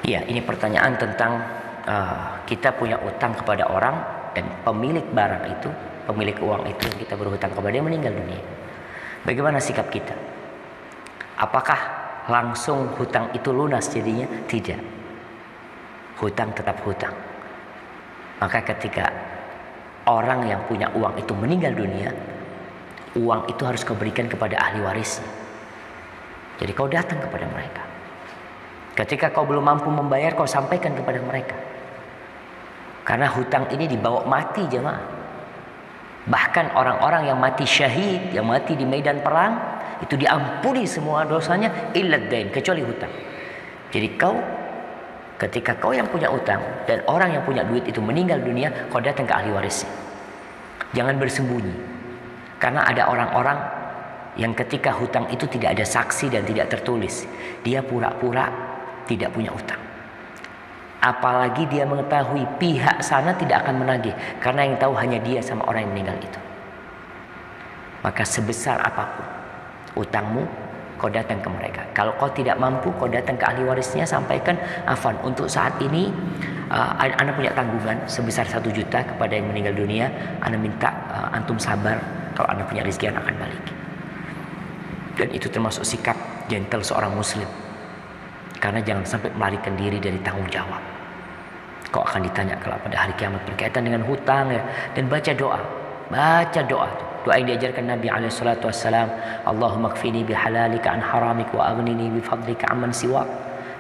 Ya, ini pertanyaan tentang kita punya utang kepada orang dan pemilik barang itu, pemilik uang itu yang kita berhutang kepada dia meninggal dunia. Bagaimana sikap kita? Apakah langsung hutang itu lunas jadinya? Tidak. Hutang tetap hutang. Maka ketika orang yang punya uang itu meninggal dunia, uang itu harus kau berikan kepada ahli warisnya. Jadi kau datang kepada mereka. Ketika kau belum mampu membayar, kau sampaikan kepada mereka. Karena hutang ini dibawa mati jemaah. Bahkan orang-orang yang mati syahid, yang mati di medan perang, itu diampuni semua dosanya illad dain, kecuali hutang. Jadi ketika kau yang punya utang dan orang yang punya duit itu meninggal dunia, kau datang ke ahli warisnya. Jangan bersembunyi. Karena ada orang-orang yang ketika hutang itu tidak ada saksi dan tidak tertulis, dia pura-pura tidak punya utang. Apalagi dia mengetahui pihak sana tidak akan menagih, karena yang tahu hanya dia sama orang yang meninggal itu. Maka sebesar apapun utangmu, kau datang ke mereka. Kalau kau tidak mampu, kau datang ke ahli warisnya, sampaikan, afan, untuk saat ini Ana punya tanggungan sebesar 1 juta kepada yang meninggal dunia. Ana minta antum sabar, kalau Ana punya rezeki Ana akan balik. Dan itu termasuk sikap gentle seorang muslim. Karena jangan sampai melarikan diri dari tanggung jawab. Kau akan ditanya kalau pada hari kiamat berkaitan dengan hutang ya. Dan baca doa. Baca doa. Doa yang diajarkan Nabi SAW. Allahumma kfini bihalalika an haramik wa aghnini bifadlika amman siwak.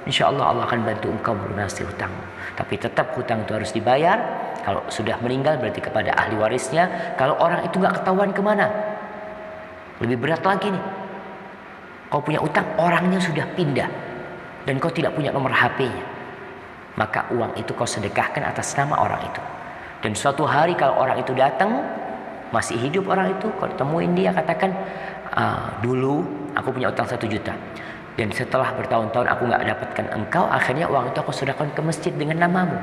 InsyaAllah Allah akan bantu engkau melunasi hutang. Tapi tetap hutang itu harus dibayar. Kalau sudah meninggal berarti kepada ahli warisnya. Kalau orang itu gak ketahuan kemana. Lebih berat lagi nih. Kau punya utang, orangnya sudah pindah. Dan kau tidak punya nomor HP-nya, maka uang itu kau sedekahkan atas nama orang itu. Dan suatu hari kalau orang itu datang, masih hidup orang itu, kau temuin dia, katakan, dulu aku punya utang 1 juta. Dan setelah bertahun-tahun aku gak dapatkan engkau, akhirnya uang itu aku sedekahkan ke masjid dengan namamu.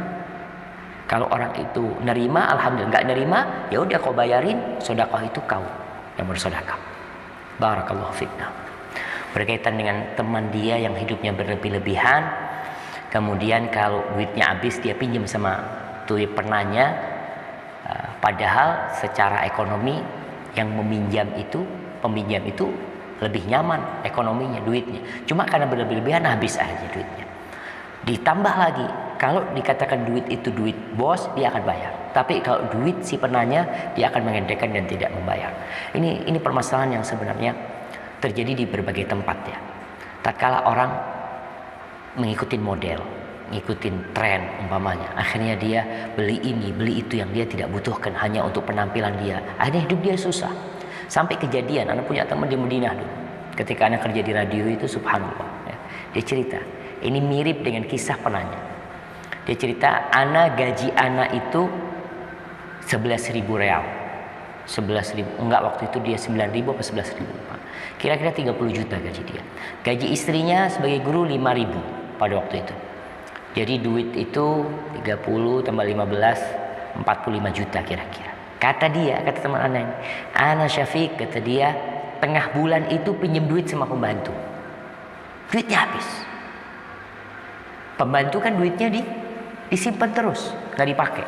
Kalau orang itu nerima, alhamdulillah. Gak nerima, ya udah kau bayarin, sedekah itu kau yang bersedekah. Barakallahu fitna. Berkaitan dengan teman dia yang hidupnya berlebih-lebihan, kemudian kalau duitnya habis dia pinjam sama tuh penanya, padahal secara ekonomi yang peminjam itu lebih nyaman ekonominya, duitnya. Cuma karena berlebih-lebihan habis aja duitnya. Ditambah lagi, kalau dikatakan duit itu duit bos, dia akan bayar. Tapi kalau duit si penanya, dia akan mengendekkan dan tidak membayar. Ini permasalahan yang sebenarnya terjadi di berbagai tempat ya. Tatkala orang mengikuti model, ngikutin tren umpamanya, akhirnya dia beli ini, beli itu yang dia tidak butuhkan hanya untuk penampilan dia. Akhirnya hidup dia susah. Sampai kejadian, anak punya teman di Madinah dulu. Ketika anak kerja di radio itu, subhanallah ya. Dia cerita, ini mirip dengan kisah penanya. Dia cerita, gaji anak itu 11.000 real. 11.000, enggak, waktu itu dia 9.000 atau 11.000. Kira-kira 30 juta gaji dia. Gaji istrinya sebagai guru 5.000 pada waktu itu. Jadi duit itu 30 tambah 15, 45 juta kira-kira. Kata teman anak ini, Ana Syafiq, kata dia, tengah bulan itu pinjam duit sama pembantu. Duitnya habis. Pembantu kan duitnya disimpan terus, nggak dipakai.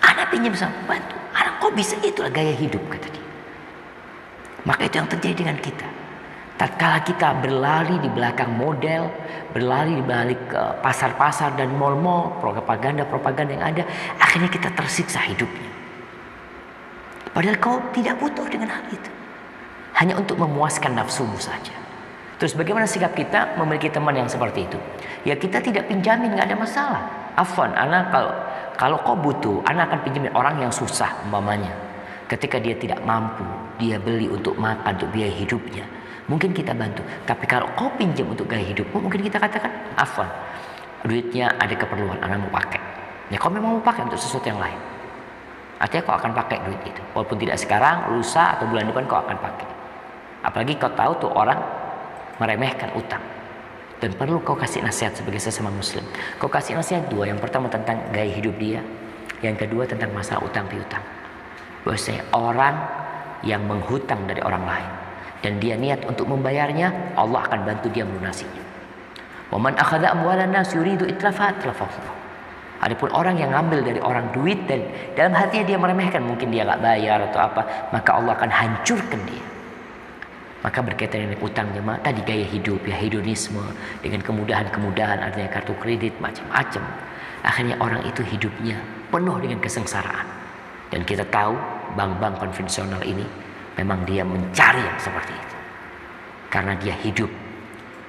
Ana pinjam sama pembantu. Ana kok bisa, itulah gaya hidup, kata dia. Maka itu yang terjadi dengan kita. Tatkala kita berlari di belakang model, berlari di balik pasar-pasar dan mal-mal, propaganda yang ada, akhirnya kita tersiksa hidupnya. Padahal kau tidak butuh dengan hal itu. Hanya untuk memuaskan nafsumu saja. Terus bagaimana sikap kita memiliki teman yang seperti itu? Ya kita tidak pinjamin, nggak ada masalah. Afwan, kalau kau butuh, anak akan pinjamin orang yang susah umpamanya. Ketika dia tidak mampu, dia beli untuk makan, untuk biaya hidupnya, mungkin kita bantu. Tapi kalau kau pinjam untuk gaya hidupmu, mungkin kita katakan, afwan, duitnya ada keperluan, anak mau pakai. Ya kau memang mau pakai untuk sesuatu yang lain. Artinya kau akan pakai duit itu. Walaupun tidak sekarang, lusa atau bulan depan kau akan pakai. Apalagi kau tahu tuh orang meremehkan utang. Dan perlu kau kasih nasihat sebagai sesama muslim. Kau kasih nasihat 2. Yang pertama tentang gaya hidup dia. Yang kedua tentang masalah utang piutang. Bahwasanya orang yang menghutang dari orang lain dan dia niat untuk membayarnya, Allah akan bantu dia melunasinya. Wa man akhadha amwalan nas yuridu itlafa atlafahu. Adapun orang yang ngambil dari orang duit dan dalam hatinya dia meremehkan, mungkin dia nggak bayar atau apa, maka Allah akan hancurkan dia. Maka berkaitan dengan utang jemaah, tadi gaya hidup ya, hedonisme dengan kemudahan-kemudahan, artinya kartu kredit macam-macam. Akhirnya orang itu hidupnya penuh dengan kesengsaraan. Dan kita tahu bank-bank konvensional ini memang dia mencari yang seperti itu. Karena dia hidup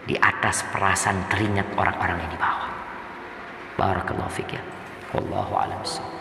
di atas perasaan teringat orang-orang yang di bawah. Barakallahu fik ya. Wallahu a'lam bissawab.